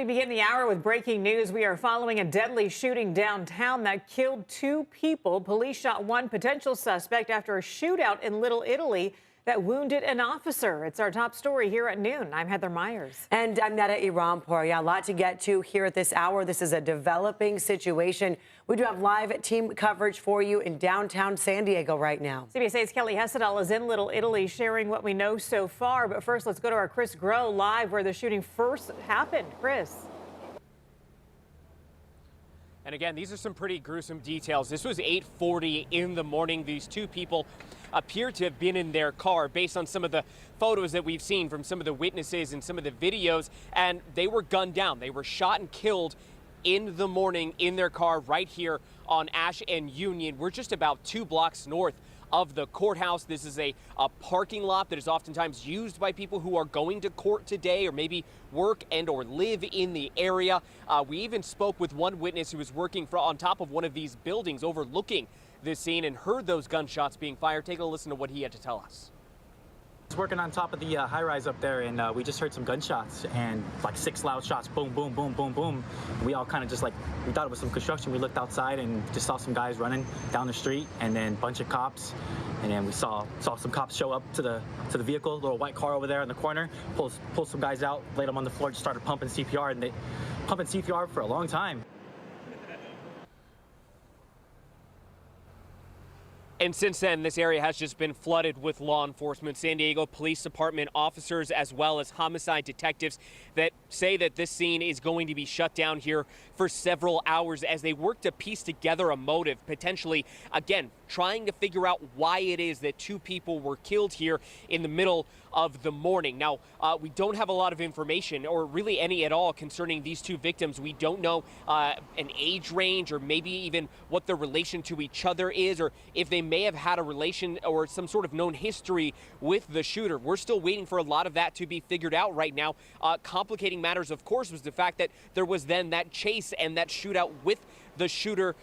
We begin the hour with breaking news. We are following a deadly shooting downtown that killed 2 people. Police shot 1 potential suspect after a shootout in Little Italy that wounded an officer. It's our top story here at noon. I'm Heather Myers. And I'm Netta Irampour. Yeah, a lot to get to here at this hour. This is a developing situation. We do have live team coverage for you in downtown San Diego right now. CBS 8's Kelly Hessedal is in Little Italy sharing what we know so far. But first, let's go to our Chris Groh live where the shooting first happened. Chris. And again, these are some pretty gruesome details. This was 8:40 in the morning. These 2 people appear to have been in their car based on some of the photos that we've seen from some of the witnesses and some of the videos. And they were gunned down. They were shot and killed in the morning in their car right here on Ash and Union. We're just about 2 blocks north of the courthouse. This is a parking lot that is oftentimes used by people who are going to court today or maybe work and or live in the area. We even spoke with one witness who was working on top of one of these buildings overlooking this scene and heard those gunshots being fired. Take a listen to what he had to tell us. I was working on top of the high-rise up there, and we just heard some gunshots and like 6 loud shots, boom, boom, boom, boom, boom. We all kind of just we thought it was some construction. We looked outside and just saw some guys running down the street, and then a bunch of cops. And then we saw some cops show up to the vehicle, little white car over there in the corner, pull some guys out, laid them on the floor, just started pumping CPR, and they pumping CPR for a long time. And since then, this area has just been flooded with law enforcement. San Diego Police Department officers as well as homicide detectives that say that this scene is going to be shut down here for several hours as they work to piece together a motive, potentially, again, trying to figure out why it is that 2 people were killed here in the middle of the morning. Now, we don't have a lot of information or really any at all concerning these 2 victims. We don't know an age range or maybe even what their relation to each other is or if they may have had a relation or some sort of known history with the shooter. We're still waiting for a lot of that to be figured out right now. Complicating matters, of course, was the fact that there was then that chase and that shootout with the shooter,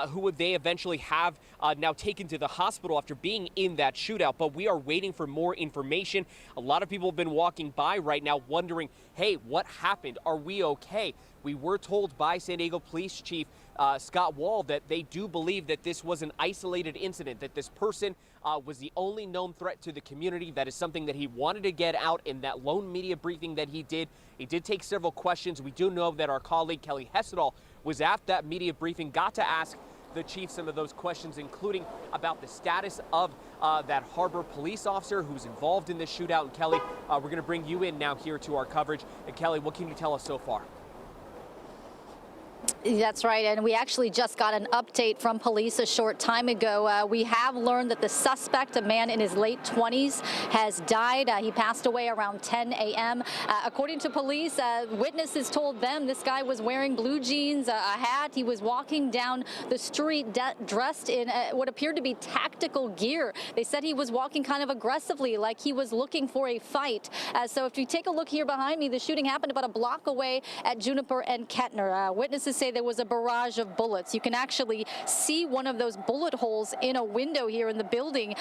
who would they eventually have now taken to the hospital after being in that shootout. But we are waiting for more information. A lot of people have been walking by right now wondering, hey, what happened? Are we okay? We were told by San Diego Police Chief Scott Wall that they do believe that this was an isolated incident, that this person was the only known threat to the community. That is something that he wanted to get out in that lone media briefing that he did. He did take several questions. We do know that our colleague Kelly Hessedal was at that media briefing, got to ask the chief some of those questions, including about the status of that Harbor police officer who's involved in this shootout. And Kelly, we're going to bring you in now here to our coverage. And Kelly, what can you tell us so far? That's right, and we actually just got an update from police a short time ago. We have learned that the suspect, a man in his late 20s, has died. He passed away around 10 a.m. According to police, witnesses told them this guy was wearing blue jeans, a hat. He was walking down the street dressed in what appeared to be tactical gear. They said he was walking kind of aggressively, like he was looking for a fight. So if you take a look here behind me, the shooting happened about a block away at Juniper and Kettner. Witnesses say there was a barrage of bullets. You can actually see one of those bullet holes in a window here in the building.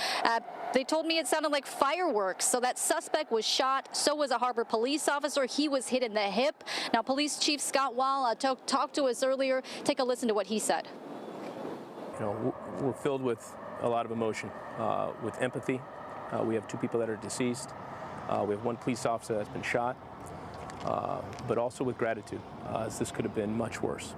They told me it sounded like fireworks. So that suspect was shot. So was a Harbor police officer. He was hit in the hip. Now, Police Chief Scott Wall talked to us earlier. Take a listen to what he said. You know, we're filled with a lot of emotion, with empathy. We have 2 people that are deceased. We have 1 police officer that's been shot. But also with gratitude, as this could have been much worse.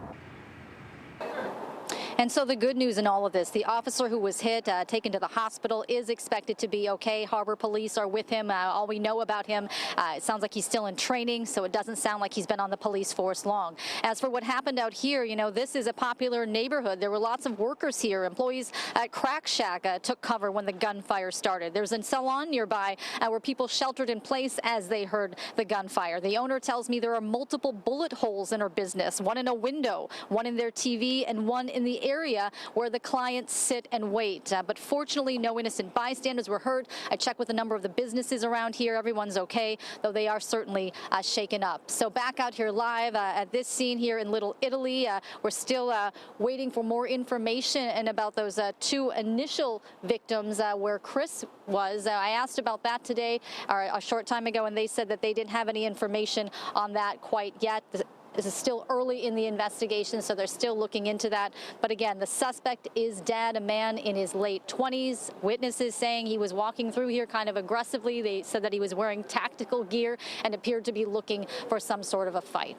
And so the good news in all of this, the officer who was hit, taken to the hospital, is expected to be okay. Harbor police are with him. All we know about him, it sounds like he's still in training, so it doesn't sound like he's been on the police force long. As for what happened out here, you know, this is a popular neighborhood. There were lots of workers here. Employees at Crack Shack took cover when the gunfire started. There's a salon nearby where people sheltered in place as they heard the gunfire. The owner tells me there are multiple bullet holes in her business, one in a window, one in their TV, and one in the area where the clients sit and wait. But fortunately, no innocent bystanders were hurt. I checked with a number of the businesses around here. Everyone's okay, though they are certainly shaken up. So back out here live at this scene here in Little Italy, we're still waiting for more information and about those 2 initial victims where Chris was. I asked about that today or a short time ago, and they said that they didn't have any information on that quite yet. This is still early in the investigation, so they're still looking into that. But again, the suspect is dead, a man in his late 20s. Witnesses saying he was walking through here kind of aggressively. They said that he was wearing tactical gear and appeared to be looking for some sort of a fight.